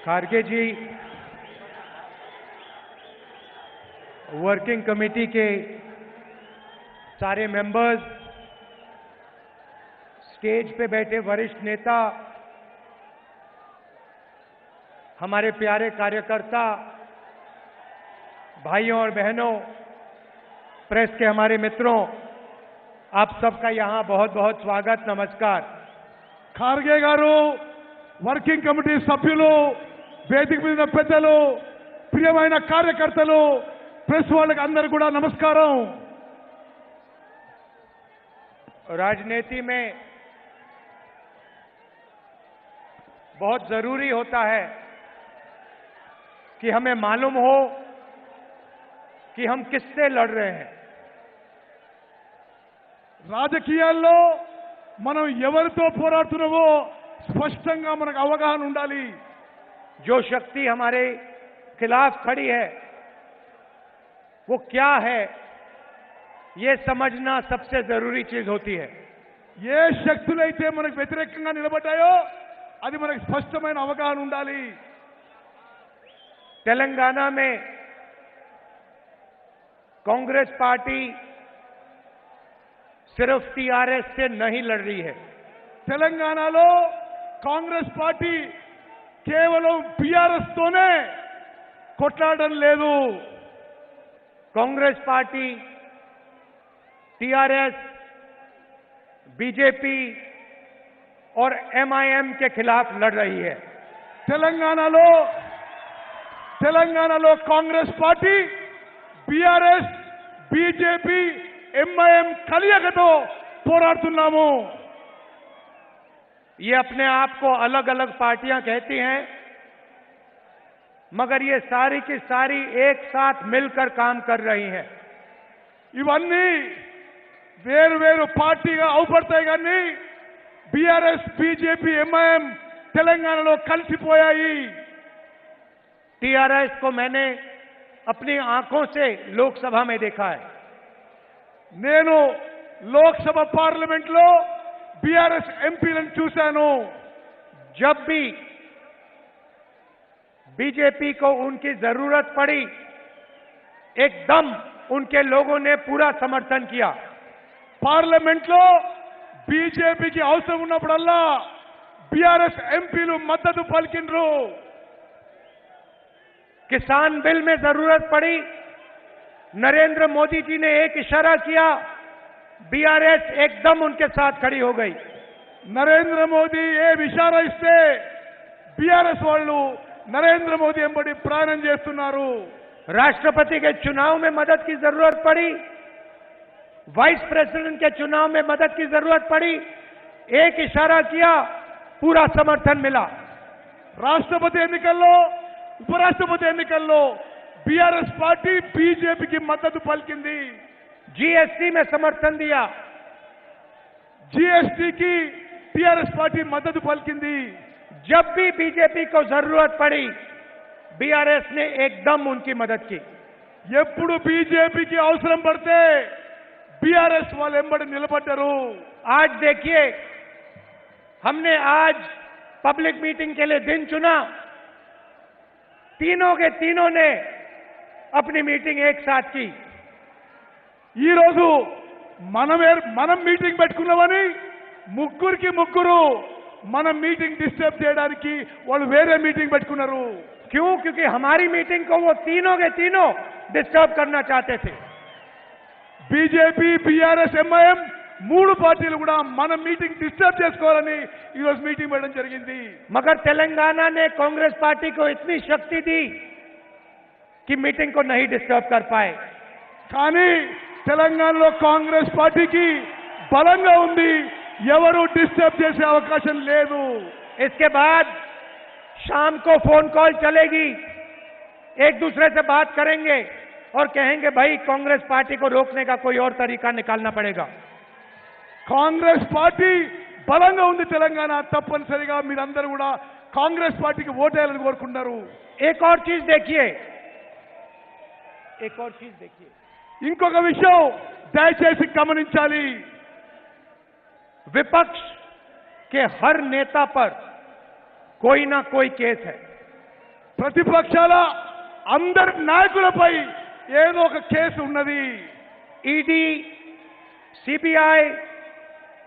खारगे जी, working committee के सारे members, stage पे बैठे वरिष्ठ नेता, हमारे प्यारे कार्यकर्ता, भाइयों और बहनों, प्रेस के हमारे मित्रों, आप सबका यहां बहुत बहुत स्वागत, नमस्कार। खारगे गारू, వర్కింగ్ కమిటీ సభ్యులు, వేదిక మీద పెద్దలు, ప్రియమైన కార్యకర్తలు, ప్రెస్ వాళ్ళకి అందరికీ కూడా నమస్కారం। राजनीति में बहुत जरूरी होता है कि हमें मालूम हो कि हम किससे लड़ रहे हैं। రాజకీయాల్లో మనం ఎవరితో పోరాడుతున్నామో స్పష్టంగా మనకు అవగాహన ఉండాలి। जो शक्ति हमारे खिलाफ खड़ी है वो क्या है, ये समझना सबसे जरूरी चीज होती है। ఏ శక్తులైతే మనకు వ్యతిరేకంగా నిలబడ్డాయో అది మనకు స్పష్టమైన అవగాహన ఉండాలి। तेलंगाना में कांग्रेस पार्टी सिर्फ टीआरएस से नहीं लड़ रही है। తెలంగాణలో కాంగ్రెస్ పార్టీ కేవలం బీఆర్ఎస్ తోనే కొట్లాడడం లేదు। कांग्रेस पार्टी टीआरएस, बीजेपी और एमआईएम के खिलाफ लड़ रही है। తెలంగాణలో Congress party BRS, BJP, MIM కలియకతో పోరాడుతున్నాము। ये अपने आप को अलग अलग पार्टियां कहती हैं, मगर ये सारी की सारी एक साथ मिलकर काम कर रही हैं। ఇవన్నీ వేరు వేరు పార్టీగా అవుపడతాయి కానీ బీఆర్ఎస్, బీజేపీ, ఎంఐఎం తెలంగాణలో కలిసిపోయాయి। टीआरएस को मैंने अपनी आंखों से लोकसभा में देखा है। నేను లోక్సభ పార్లమెంట్ లో బీఆర్ఎస్ ఎంపీలను చూశాను। जब भी बीजेपी को उनकी जरूरत पड़ी, एकदम उनके लोगों ने पूरा समर्थन किया। పార్లమెంట్ లో బీజేపీకి అవసరం ఉన్నప్పుడల్లా బీఆర్ఎస్ ఎంపీలు మద్దతు పలికిండ్రు। किसान बिल में जरूरत पड़ी, नरेंद्र मोदी जी ने एक इशारा किया, बीआरएस एकदम उनके साथ खड़ी हो गई। నరేంద్ర మోదీ ఏ ఇషారా ఇస్తే బీఆర్ఎస్ వాళ్ళు నరేంద్ర మోదీ ఎంబడి ప్రయాణం చేస్తున్నారు। राष्ट्रपति के चुनाव में मदद की जरूरत पड़ी, वाइस प्रेसिडेंट के चुनाव में मदद की जरूरत पड़ी, एक इशारा किया, पूरा समर्थन मिला। రాష్ట్రపతి ఎన్నికల్లో, ఉపరాష్ట్రపతి ఎన్నికల్లో బీఆర్ఎస్ పార్టీ బీజేపీకి మద్దతు పలికింది। जीएसटी में समर्थन दिया, జీఎస్టీకి టీఆర్ఎస్ పార్టీ మద్దతు పలికింది। जब भी बीजेपी को जरूरत पड़ी, बीआरएस ने एकदम उनकी मदद की। ఎప్పుడు బీజేపీకి అవసరం పడితే బీఆర్ఎస్ వాళ్ళు ఎంబడి నిలబడ్డారు। आज देखिए, हमने आज पब्लिक मीटिंग के लिए दिन चुना, तीनों के तीनों ने अपनी मीटिंग एक साथ की। ఈ రోజు మనం మీటింగ్ పెట్టుకున్నామని ముగ్గురికి ముగ్గురు మన మీటింగ్ డిస్టర్బ్ చేయడానికి వాళ్ళు వేరే మీటింగ్ పెట్టుకున్నారు। क्यों? क्योंकि हमारी मीटिंग को वो तीनों के तीनों डिस्टर्ब करना चाहते थे। బీజేపీ, బీఆర్ఎస్, ఎంఐఎం మూడు పార్టీలు కూడా మన మీటింగ్ డిస్టర్బ్ చేసుకోవాలని ఈ రోజు మీటింగ్ పెట్టడం జరిగింది। मगर तेलंगाना ने कांग्रेस पार्टी को इतनी शक्ति दी कि मीटिंग को नहीं डिस्टर्ब कर पाए। కానీ తెలంగాణలో కాంగ్రెస్ పార్టీకి బలంగా ఉంది, ఎవరు డిస్టర్బ్ చేసే అవకాశం లేదు। इसके बाद शाम को फोन कॉल चलेगी, एक दूसरे से बात करेंगे और कहेंगे भाई कांग्रेस पार्टी को रोकने का कोई और तरीका निकालना पड़ेगा। కాంగ్రెస్ పార్టీ బలంగా ఉంది తెలంగాణ, తప్పనిసరిగా మీరందరూ కూడా కాంగ్రెస్ పార్టీకి ఓటేయాలని కోరుకుంటున్నారు। एक और चीज देखिए, ఇంకొక విషయం దయచేసి గమనించాలి। विपक्ष के हर नेता पर कोई ना कोई केस है। ప్రతిపక్షాల అందరి నాయకులపై ఏదో ఒక కేసు ఉన్నది. ईडी, सीबीआई,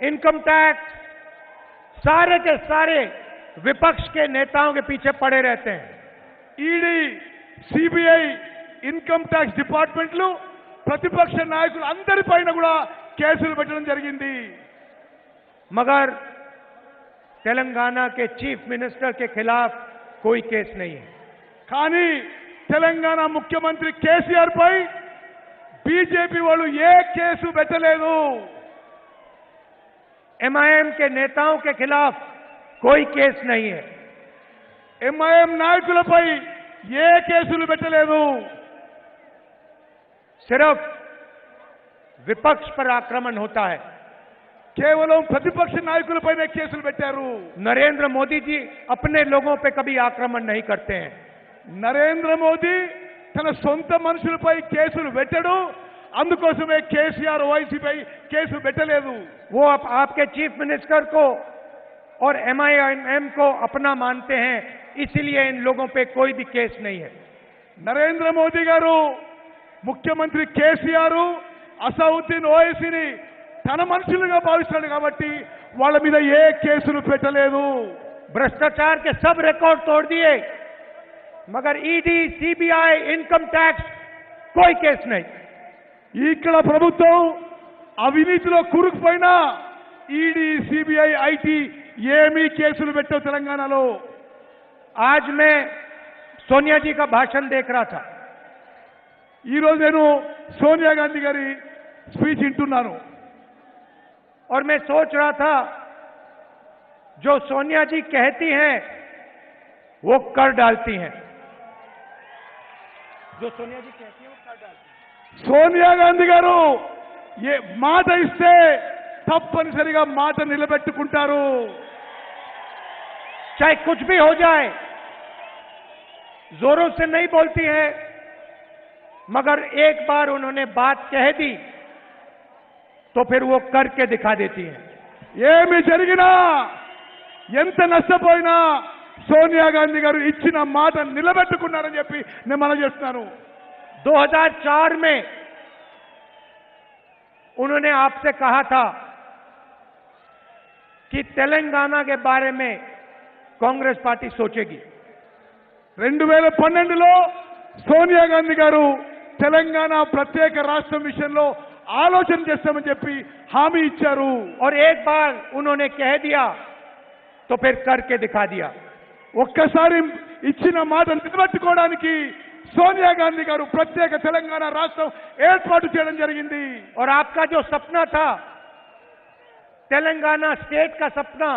इनकम टैक्स, सारे के सारे विपक्ष के नेताओं के पीछे पड़े रहते हैं. ఈడీ, సిబిఐ, ఇన్కమ్ ట్యాక్స్ డిపార్ట్మెంట్లు ప్రతిపక్ష నాయకులు అందరిపైన కూడా కేసులు పెట్టడం జరిగింది. मगर तेलंगाना के चीफ मिनिस्टर के खिलाफ कोई केस नहीं है. కానీ తెలంగాణ ముఖ్యమంత్రి కేసీఆర్ పై బీజేపీ వాళ్ళు ఏ కేసు పెట్టలేదు. एमआईएम के नेताओं के खिलाफ कोई केस नहीं है. ఎంఐఎం నాయకులపై ఏ కేసులు పెట్టలేదు. सिर्फ विपक्ष पर आक्रमण होता है. కేవలం ప్రతిపక్ష నాయకులపైనే కేసులు పెట్టారు. नरेंद्र मोदी जी अपने लोगों पे कभी आक्रमण नहीं करते हैं. నరేంద్ర మోదీ తన సొంత మనుషులపై కేసులు పెట్టడు. అందుకోసమే కేసీఆర్ ఓవైసీపై కేసు పెట్టలేదు. वो आपके चीफ मिनिस्टर को और एमआईएम को अपना मानते हैं, इसलिए इन लोगों पे कोई भी केस नहीं है. నరేంద్ర మోదీ గారు ముఖ్యమంత్రి కేసీఆర్ అసౌద్దీన్ ఓవైసీని తన మనుషులుగా భావిస్తాడు కాబట్టి వాళ్ళ మీద ఏ కేసులు పెట్టలేదు. भ्रष्टाचार के सब रिकॉर्ड तोड़ दिए, मगर ईडी, सीबीआई, इनकम टैक्स कोई केस नहीं. ఇక్కడ ప్రభుత్వం అవినీతిలో కూరుకుపోయినా ఈడీ, సిబిఐ, ఐటీ ఏమీ కేసులు పెట్టవు తెలంగాణలో. आज मैं सोनिया जी का भाषण देख रहा था. ఈ రోజు నేను సోనియా గాంధీ గారి స్పీచ్ వింటున్నాను. और मैं सोच रहा था, जो सोनिया जी कहती हैं वो कर डालती हैं. जो सोनिया जी कहती हैं वो कर डालती हैं. సోనియా గాంధీ గారు ఏ మాట ఇస్తే తప్పనిసరిగా మాట నిలబెట్టుకుంటారు. चाहे कुछ भी हो जाए, जोरों से नहीं बोलती है, मगर एक बार उन्होंने बात कह दी तो फिर वो करके दिखा देती है. ఏమి జరిగినా ఎంత నష్టపోయినా సోనియా గాంధీ గారు ఇచ్చిన మాట నిలబెట్టుకున్నారని చెప్పి నేను మనం చేస్తున్నాను. 2004 में उन्होंने आपसे कहा था कि तेलंगाना के बारे में कांग्रेस पार्टी सोचेगी. 2012లో సోనియా గాంధీ గారు తెలంగాణ ప్రత్యేక రాష్ట్రం విషయంలో ఆలోచన చేస్తామని చెప్పి హామీ ఇచ్చారు. और एक बार उन्होंने कह दिया तो फिर करके दिखा दिया. ఒక్కసారి ఇచ్చిన మాట నిలబెట్టుకోవడానికి సోనియా గాంధీ గారు ప్రత్యేక తెలంగాణ రాష్ట్రం ఏర్పాటు చేయడం జరిగింది. और आपका जो सपना था, तेलंगाना स्टेट का सपना,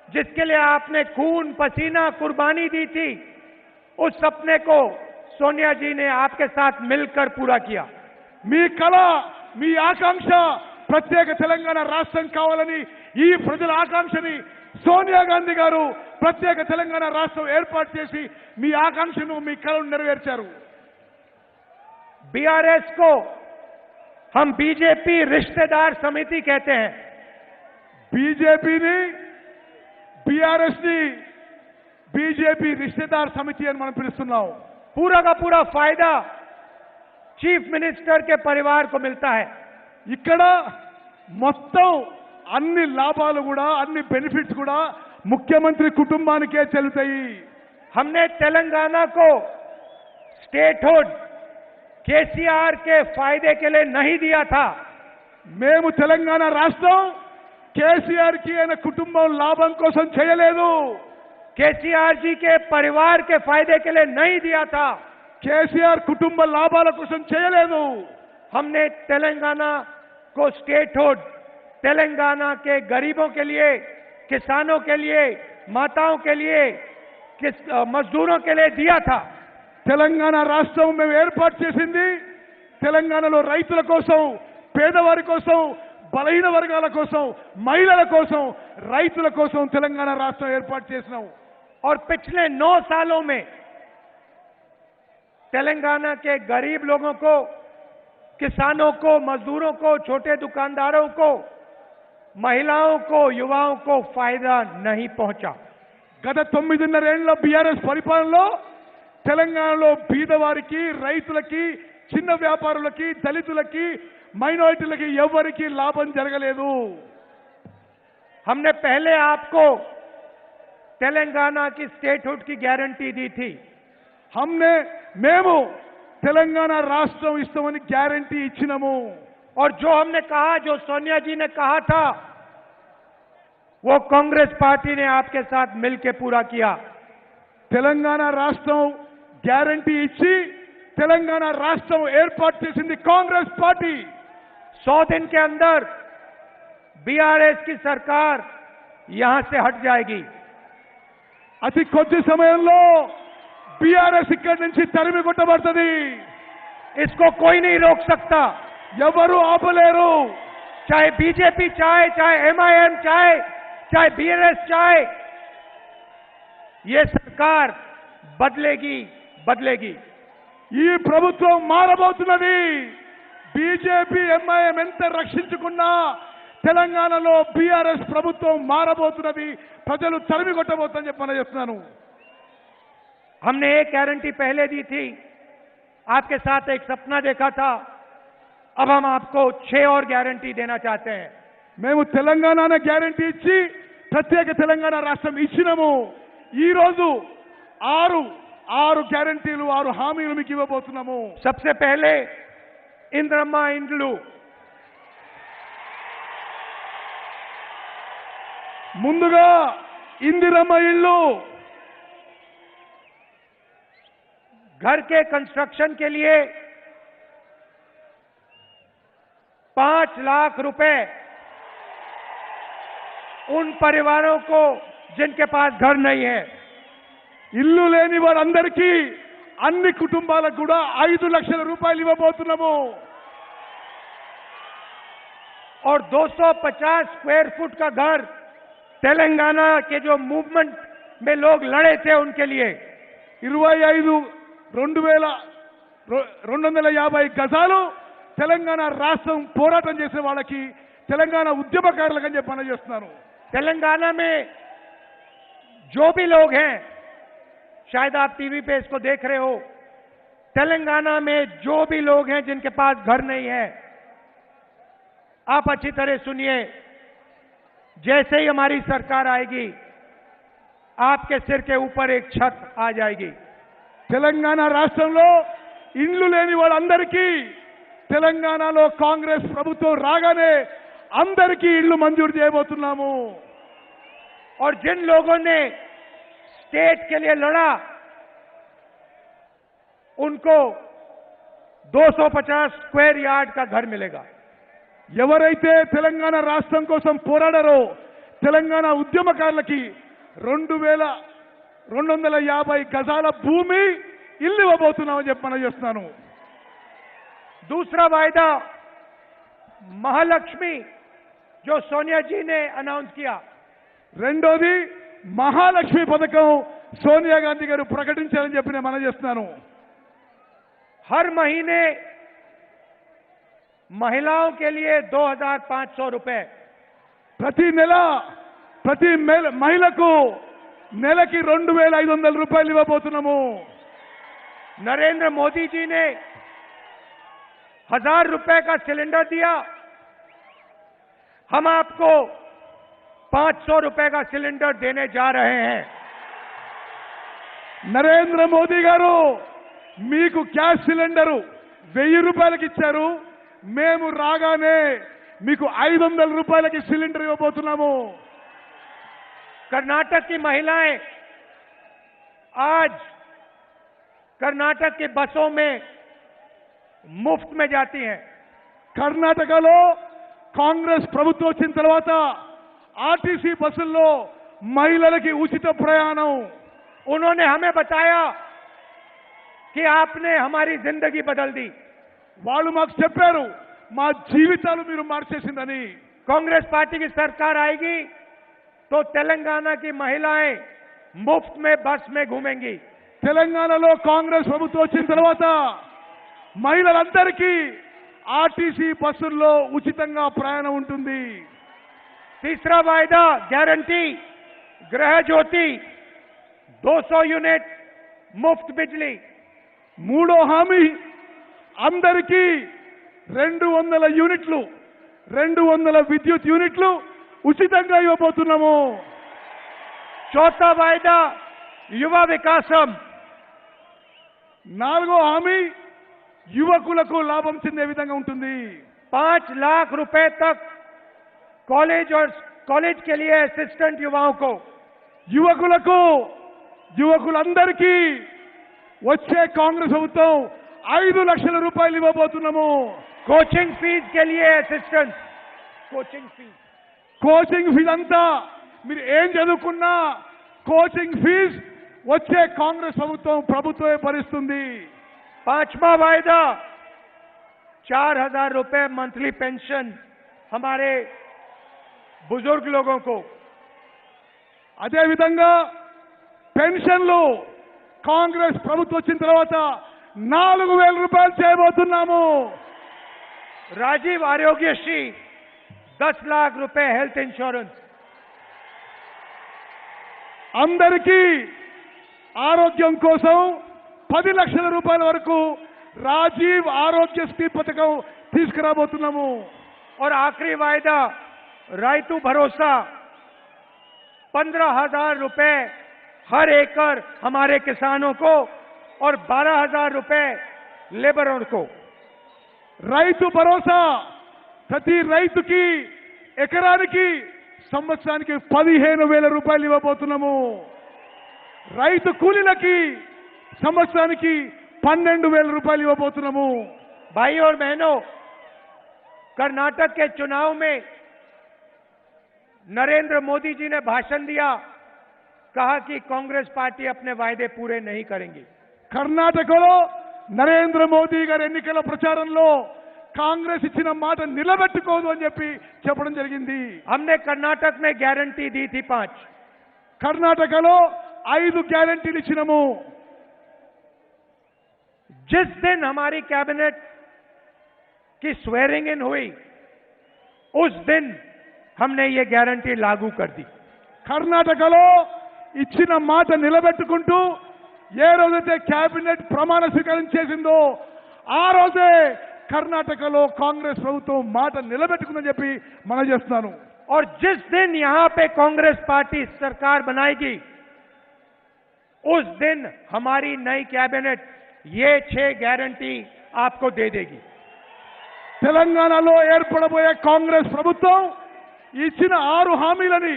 जिसके लिए आपने खून पसीना कुर्बानी दी थी, उस सपने को सोनिया जी ने आपके साथ मिलकर पूरा किया. మీ కళ, మీ ఆకాంక్ష ప్రత్యేక తెలంగాణ రాష్ట్రం కావాలని ఈ ప్రజల ఆకాంక్షని సోనియా గాంధీ గారు ప్రత్యేక తెలంగాణ రాష్ట్రం ఏర్పాటు చేసి మీ ఆకాంక్షను, మీ కళను నెరవేర్చారు. बीआरएस को हम बीजेपी रिश्तेदार समिति कहते हैं. బీజేపీని, బీఆర్ఎస్ ని బీజేపీ రిశ్తేదార్ సమితి అని మనం పిలుస్తున్నాం. पूरा का पूरा फायदा चीफ मिनिस्टर के परिवार को मिलता है. ఇక్కడ మొత్తం అన్ని లాభాలు కూడా, అన్ని బెనిఫిట్స్ కూడా ముఖ్యమంత్రి కుటుంబానికే చెల్లుతాయి. हमने तेलंगाना को स्टेटहुड केसीआर के फायदे के लिए नहीं दिया था. మేము తెలంగాణ రాష్ట్రం కేసీఆర్ కి ఆయన కుటుంబం లాభం కోసం చేయలేదు. केसीआर जी के परिवार के फायदे के लिए नहीं दिया था. కేసీఆర్ కుటుంబ లాభాల కోసం చేయలేదు. हमने तेलंगाना को स्टेटहुड तेलंगाना के गरीबों के लिए, किसानों के लिए, माताओं के लिए, मजदूरों के लिए दिया था. తెలంగాణ రాష్ట్రం మేము ఏర్పాటు చేసింది తెలంగాణలో రైతుల కోసం, పేదవారి కోసం, బలహీన వర్గాల కోసం, మహిళల కోసం, రైతుల కోసం తెలంగాణ రాష్ట్రం ఏర్పాటు చేసినాం. और पिछले 9 सालों में तेलंगाना के गरीब लोगों को, किसानों को, मजदूरों को, छोटे दुकानदारों को, महिलाओं को, युवाओं को फायदा नहीं पहुंचा. గత 9.5 ఏళ్ల బీఆర్ఎస్ పరిపాలనలో తెలంగాణలో బీదవారికి, రైతులకి, చిన్న వ్యాపారులకి, దళితులకి, మైనారిటీలకి ఎవరికి లాభం జరగలేదు. हमने पहले आपको तेलंगाना की स्टेटहुड की गारंटी दी थी. మేము తెలంగాణ రాష్ట్రం ఇస్తామని గ్యారంటీ ఇచ్చినాము. और जो हमने कहा, जो सोनिया जी ने कहा था, वो कांग्रेस पार्टी ने आपके साथ मिलकर पूरा किया. తెలంగాణ రాష్ట్రం గ్యారంటీ ఇచ్చి తెలంగాణ రాష్ట్రం ఏర్పాటు చేసింది కాంగ్రెస్ పార్టీ. 100 दिन के अंदर बीआरएस की सरकार यहां से हट जाएगी. అతి కొద్ది సమయంలో బీఆర్ఎస్ ఇక్కడి నుంచి తరిమి కొట్టబడుతుంది. इसको कोई नहीं रोक सकता. ఎవరు ఆపలేరు. चाहे बीजेपी चाहे एमआईएम चाहे बीआरएस चाहे, ये सरकार बदलेगी. ఈ ప్రభుత్వం మారబోతున్నది. బీజేపీ ఎంఐఎం ఎంత రక్షించుకున్నా తెలంగాణలో బీఆర్ఎస్ ప్రభుత్వం మారబోతున్నది. ప్రజలు తరిమి కొట్టబోతుందని చెప్పి చెప్తున్నాను. हमने एक गारंटी पहले दी थी, आपके साथ एक सपना देखा था. अब हम आपको 6 और गारंटी देना चाहते हैं. మేము తెలంగాణ గ్యారంటీ ఇచ్చి ప్రత్యేక తెలంగాణ రాష్ట్రం ఇచ్చినాము. ఈ రోజు 6 గ్యారంటీలు, 6 హామీలు మీకు ఇవ్వబోతున్నాము. सबसे पहले इंद्रम्मा इंड्लू. ముందుగా ఇందిరమ్మ ఇల్లు. घर के कंस्ट्रक्शन के लिए 5 लाख रुपए उन परिवारों को जिनके पास घर नहीं है. ఇల్లు లేని వారందరికీ, అన్ని కుటుంబాలకు కూడా 5 లక్షల రూపాయలు ఇవ్వబోతున్నాము. और 250 स्क्वायर फुट का घर तेलंगाना के जो मूवमेंट में लोग लड़े थे उनके लिए 250 గజాలు తెలంగాణ రాష్ట్రం పోరాటం చేసే వాళ్ళకి, తెలంగాణ ఉద్యమకారులకు అని చెప్పి చేస్తున్నాను. तेलंगाना में जो भी लोग हैं, शायद आप टीवी पे इसको देख रहे हो, तेलंगाना में जो भी लोग हैं जिनके पास घर नहीं है, आप अच्छी तरह सुनिए. जैसे ही हमारी सरकार आएगी, आपके सिर के ऊपर एक छत आ जाएगी. తెలంగాణ రాష్ట్రంలో ఇండ్లు లేని వాళ్ళందరికీ తెలంగాణలో కాంగ్రెస్ ప్రభుత్వం రాగానే అందరికీ ఇళ్లు మంజూరు చేయబోతున్నాము. और जिन लोगों ने स्टेट के लिए लड़ा, उनको 250 स्क्वायर यार्ड का घर मिलेगा. ఎవరైతే తెలంగాణ రాష్ట్రం కోసం పోరాడారో తెలంగాణ ఉద్యమకారులకి 2250 గజాల భూమి ఇల్లు ఇవ్వబోతున్నామని చెప్పి చేస్తున్నాను. दूसरा वायदा महालक्ष्मी, जो सोनिया जी ने अनाउंस किया. రెండోది మహాలక్ష్మి పథకం సోనియా గాంధీ గారు ప్రకటించారని చెప్పి నేను చేస్తున్నాను. हर महीने महिलाओं के लिए 2500 रुपए, ప్రతి నెల ప్రతి మహిళకు నెలకి 2500 రూపాయలు ఇవ్వబోతున్నాము. नरेंद्र मोदी जी ने 1000 रुपए का सिलेंडर दिया. हम आपको 500 रुपए का सिलेंडर देने जा रहे हैं. నరేంద్ర మోదీ గారు మీకు గ్యాస్ సిలిండరు 1000 రూపాయలకి ఇచ్చారు. మేము రాగానే మీకు 500 రూపాయలకి సిలిండర్ ఇవ్వబోతున్నాము. कर्नाटक की महिलाएं आज कर्नाटक की बसों में मुफ्त में जाती हैं. కర్ణాటకలో కాంగ్రెస్ ప్రభుత్వం వచ్చిన తర్వాత ఆర్టీసీ బస్సుల్లో మహిళలకి ఉచిత ప్రయాణం. उन्होंने हमें बताया कि आपने हमारी जिंदगी बदल दी. వాళ్ళు మాకు చెప్పారు మా జీవితాలు మీరు మార్చేసిందని. कांग्रेस पार्टी की सरकार आएगी तो तेलंगाना की महिलाएं मुफ्त में बस में घूमेंगी. తెలంగాణలో కాంగ్రెస్ ప్రభుత్వం వచ్చిన తర్వాత మహిళలందరికీ ఆర్టీసీ బస్సుల్లో ఉచితంగా ప్రయాణం ఉంటుంది. तीसरा वायदा गारंटी गृह ज्योति 200 यूनिट मुफ्त बिजली। మూడో హామీ అందరికీ 200 యూనిట్లు 200 విద్యుత్ యూనిట్లు ఉచితంగా ఇవ్వబోతున్నాము। चौथा वायदा युवा विकासम। నాలుగో హామీ యువకులకు లాభం చెందే విధంగా ఉంటుంది। 5 लाख रुपए तक कॉलेज और कॉलेज के लिए असिस्टेंट युवाओं को। యువకులందరికీ వచ్చే కాంగ్రెస్ ప్రభుత్వం 5 లక్షల రూపాయలు ఇవ్వబోతున్నాము। कोचिंग फीस के लिए असिस्टेंट। కోచింగ్ ఫీజు అంతా మీరు ఏం చదువుకున్నా కోచింగ్ ఫీజు వచ్చే కాంగ్రెస్ ప్రభుత్వమే భరిస్తుంది। 5वां वायदा 4000 रुपए मंथली पेंशन हमारे बुजुर्ग लोगों को। అదే విధంగా పెన్షన్లు కాంగ్రెస్ ప్రభుత్వం వచ్చిన తర్వాత 4000 రూపాయలు చేయబోతున్నాము। राजीव आरोग्यश्री 10 लाख रुपए हेल्थ इंश्योरेंस। అందరికీ ఆరోగ్యం కోసం 10 లక్షల రూపాయల వరకు రాజీవ్ ఆరోగ్యశ్రీ పథకం తీసుకురాబోతున్నాము। और आखिरी वायदा रायतू भरोसा 15,000 रुपए हर एकड़ हमारे किसानों को और 12,000 रुपए लेबरों को। రైతు భరోసా ప్రతి రైతుకి ఎకరానికి సంవత్సరానికి 15,000 రూపాయలు ఇవ్వబోతున్నాము। రైతు కూలీలకి సంవత్సరానికి 12,000 రూపాయలు ఇవ్వబోతున్నాము। भाई और बहनों, कर्नाटक के चुनाव में नरेंद्र मोदी जी ने भाषण दिया, कहा कि कांग्रेस पार्टी अपने वायदे पूरे नहीं करेंगी। కర్ణాటకలో నరేంద్ర మోదీ గారి ఎన్నికల ప్రచారంలో కాంగ్రెస్ ఇచ్చిన మాట నిలబెట్టుకోదు అని చెప్పడం జరిగింది। हमने कर्नाटक में गारंटी दी थी 5। కర్ణాటకలో 5 గ్యారెంటీలు ఇచ్చినాము। जिस दिन हमारी कैबिनेट की स्वेरिंग इन हुई उस दिन हमने ये गारंटी लागू कर दी। కర్ణాటకలో ఇచ్చిన మాట నిలబెట్టుకుంటూ ఏ రోజైతే కేబినెట్ ప్రమాణ స్వీకారం చేసిందో ఆ రోజే కర్ణాటకలో కాంగ్రెస్ ప్రభుత్వం మాట నిలబెట్టుకుందని చెప్పి మనం చేస్తున్నాను। और जिस दिन यहां पे कांग्रेस पार्टी सरकार बनाएगी उस दिन हमारी नई कैबिनेट ये 6 गारंटी आपको दे देगी। తెలంగాణలో ఏర్పడబోయే కాంగ్రెస్ ప్రభుత్వం ఇచ్చిన 6 హామీలని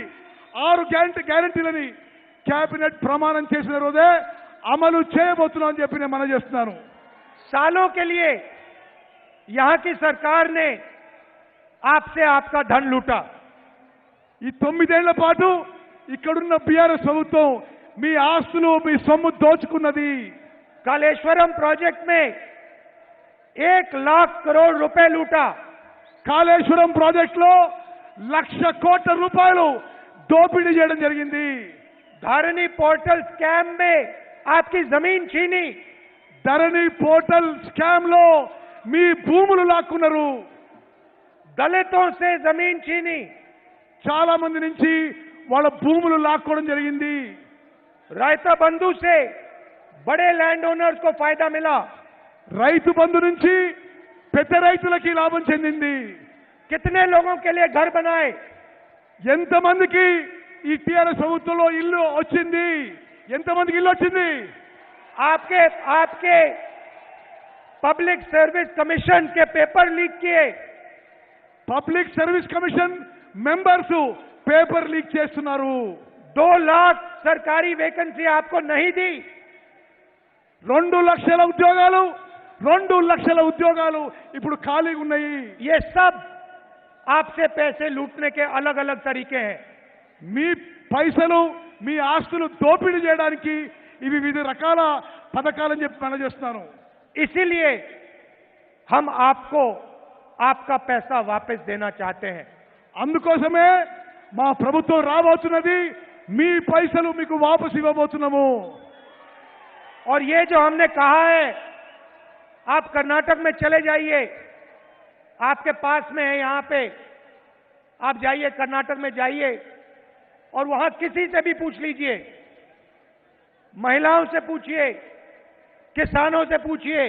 6 గ్యారెంటీలని కేబినెట్ ప్రమాణం చేసిన రోజే అమలు చేయబోతున్నామని చెప్పి నేను మనం చేస్తున్నాను। सालों के लिए यहां की सरकार ने आपसे आपका धन लूटा। ఈ 9 ఏళ్ల పాటు ఇక్కడున్న బీఆర్ఎస్ ప్రభుత్వం మీ ఆస్తులు మీ సొమ్ము దోచుకున్నది। कालेश्वरम प्रोजेक्ट में 1 लाख करोड़ रुपए लूटा। కాళేశ్వరం ప్రాజెక్టులో 1,00,000 కోట్ల రూపాయలు దోపిడీ చేయడం జరిగింది। धारणी पोर्टल स्कैम में आपकी जमीन छीनी। ధరణి పోర్టల్ స్కామ్ లో మీ భూములు లాక్కున్నారు। दलितों से जमीन छीनी। చాలా మంది నుంచి వాళ్ళ భూములు లాక్కోవడం జరిగింది। रायता बंधु से बड़े लैंड ओनर्स को फायदा मिला। రైతు బంధు నుంచి పెద్ద రైతులకి లాభం చెందింది। कितने लोगों के लिए घर बनाए? ఎంతమందికి ఈ టీఆర్ఎస్ ప్రభుత్వంలో ఇల్లు వచ్చింది? ఎంతమందికి ఇల్లు వచ్చింది? आपके पब्लिक सर्विस कमीशन के पेपर लीक किए। Public service commission members paper leak చేస్తున్నారు। 2 लाख सरकारी वैकेंसी आपको नहीं दी। 2 లక్షల ఉద్యోగాలు ఇప్పుడు ఖాళీగా ఉన్నాయి। ये सब आपसे पैसे लूटने के अलग अलग तरीके हैं। మీ పైసలు మీ ఆస్తులు దోపిడీ చేయడానికి ఇవి వివిధ రకాల పథకాలని చెప్పి మనం చేస్తున్నాను। इसीलिए हम आपको आपका पैसा वापस देना चाहते हैं। అందుకోసమే మా ప్రభుత్వం రాబోతున్నది, మీ పైసలు మీకు వాపసు ఇవ్వబోతున్నాము। और ये जो हमने कहा है, आप कर्नाटक में चले जाइए, आपके पास में है यहां पे, आप जाइए कर्नाटक में जाइए और वहां किसी से भी पूछ लीजिए, महिलाओं से पूछिए, किसानों से पूछिए,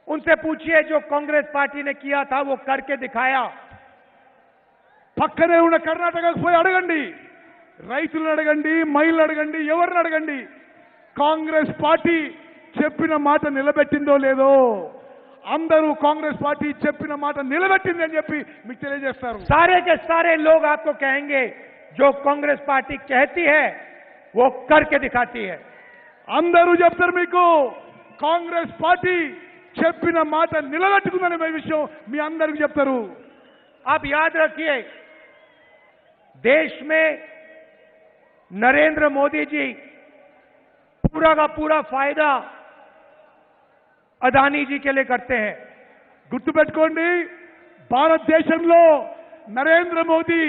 उनसे पूछिए जो कांग्रेस पार्टी ने किया था वो करके दिखाया। పక్కనే ఉన్న కర్ణాటకకు పోయి అడగండి, రైతులను అడగండి, మహిళలు అడగండి, ఎవరిని అడగండి, కాంగ్రెస్ పార్టీ చెప్పిన మాట నిలబెట్టిందో లేదో. అందరూ కాంగ్రెస్ పార్టీ చెప్పిన మాట నిలబెట్టింది అని చెప్పి మీకు తెలియజేస్తారు. सारे के सारे लोग आपको कहेंगे जो कांग्रेस पार्टी कहती है वो करके दिखाती है. అందరూ చెప్తారు మీకు కాంగ్రెస్ పార్టీ చెప్పిన మాట నిలబెట్టుకుందనే విషయం మీ అందరికీ చెప్తారు. आप याद रखिए, देश में नरेंद्र मोदी जी पूरा का पूरा फायदा अदानी जी के लिए करते हैं. గుర్తుపెట్టుకోండి, భారతదేశంలో నరేంద్ర మోదీ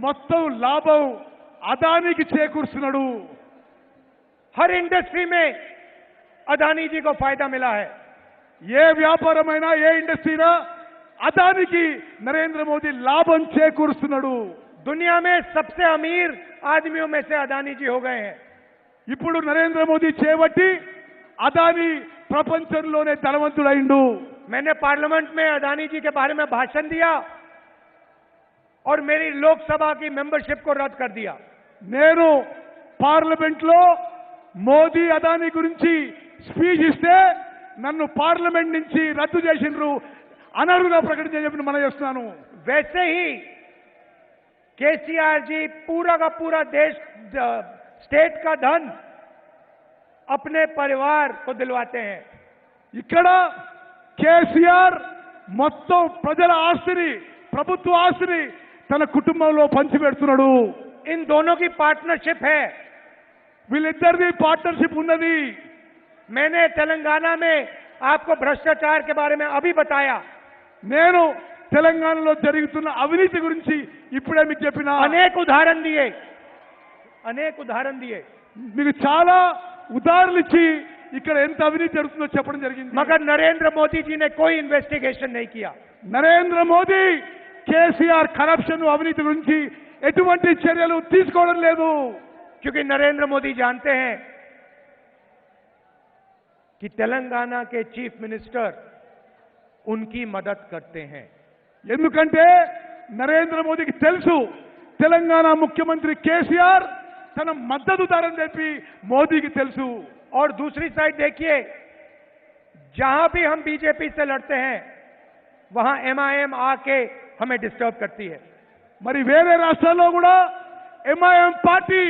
మొత్తం లాభం అదానికి చేకూరుస్తున్నాడు. हर इंडस्ट्री में अदानी जी को फायदा मिला है. ఏ వ్యాపారమైనా ఏ ఇండస్ట్రీనా అదానికి నరేంద్ర మోదీ లాభం చేకూరుస్తున్నాడు. दुनिया में सबसे अमीर आदमियों में से अदानी जी हो गए हैं. ఇప్పుడు నరేంద్ర మోదీ చేపట్టి అదాని ప్రపంచంలోనే ధనవంతుడైండు. मैंने पार्लियामेंट में अदानी जी के बारे में भाषण दिया और मेरी लोकसभा की मेंबरशिप को रद्द कर दिया. నేను పార్లమెంట్ లో మోదీ అదాని గురించి స్పీచ్ ఇస్తే నన్ను పార్లమెంట్ నుంచి రద్దు చేసిండ్రు, అనర్హుగా ప్రకటించని చెప్పి మనం చేస్తున్నాను. वैसे ही केसीआर जी पूरा का पूरा देश स्टेट का धन अपने परिवार को दिलवाते हैं. ఇక్కడ కేసీఆర్ మొత్తం ప్రజల ఆస్తిని, ప్రభుత్వ ఆస్తిని తన కుటుంబంలో పంచిపెడుతున్నాడు. इन दोनों की पार्टनरशिप है. వీళ్ళిద్దరిది పార్ట్నర్షిప్ ఉన్నది. मैंने तेलंगाना में आपको भ्रष्टाचार के बारे में अभी बताया. నేను తెలంగాణలో జరుగుతున్న అవినీతి గురించి ఇప్పుడే మీకు చెప్పిన अनेक उदाहरण दिए. మీకు చాలా ఉదాహరణలు ఇచ్చి ఇక్కడ ఎంత అవినీతి జరుగుతుందో చెప్పడం జరిగింది. मगर नरेंद्र मोदी जी ने कोई इन्वेस्टिगेशन नहीं किया. నరేంద్ర మోదీ కేసీఆర్ కరప్షన్ అవినీతి గురించి ఎటువంటి చర్యలు తీసుకోవడం లేదు. क्योंकि नरेंद्र मोदी जानते हैं कि तेलंगाना के चीफ मिनिस्टर उनकी मदद करते हैं. ఎందుకంటే నరేంద్ర మోదీకి తెలుసు తెలంగాణ ముఖ్యమంత్రి కేసీఆర్ తన మద్దతుదారని చెప్పి మోదీకి తెలుసు. और दूसरी साइड देखिए, जहां भी हम बीजेपी से लड़ते हैं वहां एमआईएम आके हमें डिस्टर्ब करती है. మరి వేరే రాష్ట్రాల్లో కూడా ఎంఐఎం పార్టీ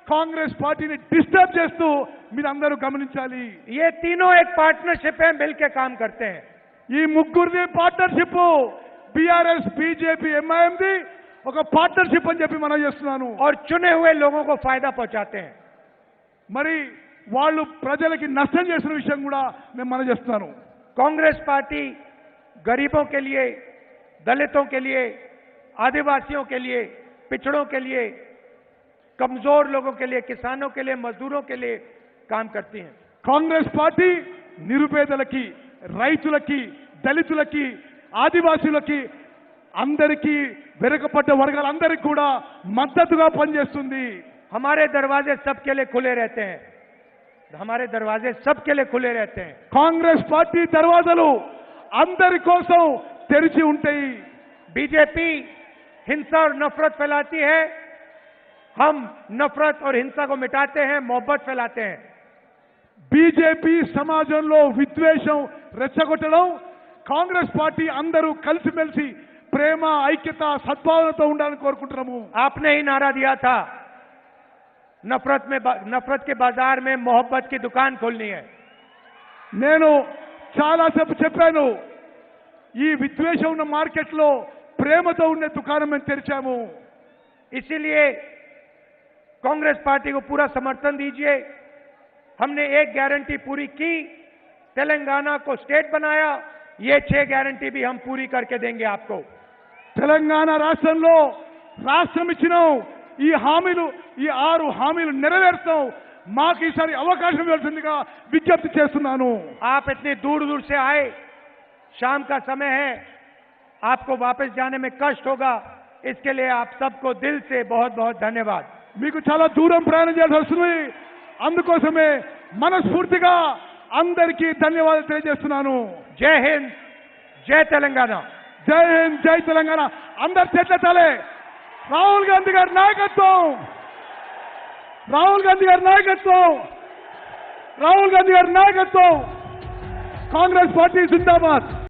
కాంగ్రెస్ పార్టీని డిస్టర్బ్ చేస్తూ మీరందరూ గమనించాలి. ये तीनों एक पार्टनरशिप है, मिलकर काम करते हैं. ఈ ముగ్గురిది పార్ట్నర్షిప్, బీఆర్ఎస్, బీజేపీ, ఎంఐఎంది ఒక పార్ట్నర్షిప్ అని చెప్పి మనం చేస్తున్నాను. और चुने हुए लोगों को फायदा पहुंचाते हैं. మరి వాళ్ళు ప్రజలకి నష్టం చేసిన విషయం కూడా నేను మనం చేస్తున్నాను. कांग्रेस पार्टी गरीबों के लिए, दलितों के लिए, आदिवासियों के लिए, पिछड़ों के लिए, कमजोर लोगों के लिए, किसानों के लिए, मजदूरों के लिए काम करती है. కాంగ్రెస్ పార్టీ నిరుపేదలకి, రైతులకి, దళితులకి, ఆదివాసీలకి, అందరికీ, వెనుకబడ్డ వర్గాలందరికీ కూడా మద్దతుగా పనిచేస్తుంది. हमारे दरवाजे सबके लिए खुले रहते हैं. हमारे दरवाजे सबके लिए खुले रहते हैं. కాంగ్రెస్ పార్టీ దర్వాజాలు అందరి కోసం తెరిచి ఉంటాయి. बीजेपी हिंसा और नफरत फैलाती है. हम नफरत और हिंसा को मिटाते हैं, मोहब्बत फैलाते हैं. బీజేపీ సమాజంలో విద్వేషం రెచ్చగొట్టడం, కాంగ్రెస్ పార్టీ అందరూ కలిసిమెలిసి ప్రేమ, ఐక్యత, సద్భావనతో ఉండాలని కోరుకుంటున్నాము. आपने ही नारा दिया था, नफरत के बाजार में मोहब्बत की दुकान खोलनी है. నేను చాలాసేపు చెప్పాను, ఈ విద్వేషం ఉన్న మార్కెట్లో ప్రేమతో ఉండే దుకాణం మేము తెరిచాము. इसीलिए कांग्रेस पार्टी को पूरा समर्थन दीजिए. हमने एक गारंटी पूरी की, तेलंगाना को स्टेट बनाया. ये 6 गारंटी भी हम पूरी करके देंगे आपको. తెలంగాణ రాష్ట్రంలో రాష్ట్రం ఇచ్చినాం. ఈ హామీలు, ఈ 6 హామీలు నెరవేర్స్తాం. మాకు ఈసారి అవకాశం ఇవ్వాల్సిందిగా విజ్ఞప్తి చేస్తున్నాను. आप इतनी दूर दूर से आए, शाम का समय है, आपको वापस जाने में कष्ट होगा. इसके लिए आप सबको दिल से बहुत बहुत धन्यवाद. మీకు చాలా దూరం ప్రయాణం చేయాల్సి వస్తుంది. అందుకోసమే మనస్ఫూర్తిగా అందరికీ ధన్యవాదాలు తెలియజేస్తున్నాను. जय हिंद, जय तेलंगाना. జై హింద్, జై తెలంగాణ. అందరు చెట్లెత్తాలి. రాహుల్ గాంధీ గారి నాయకత్వం, రాహుల్ గాంధీ గారి నాయకత్వం, రాహుల్ గాంధీ గారి నాయకత్వం. కాంగ్రెస్ పార్టీ జిందాబాద్.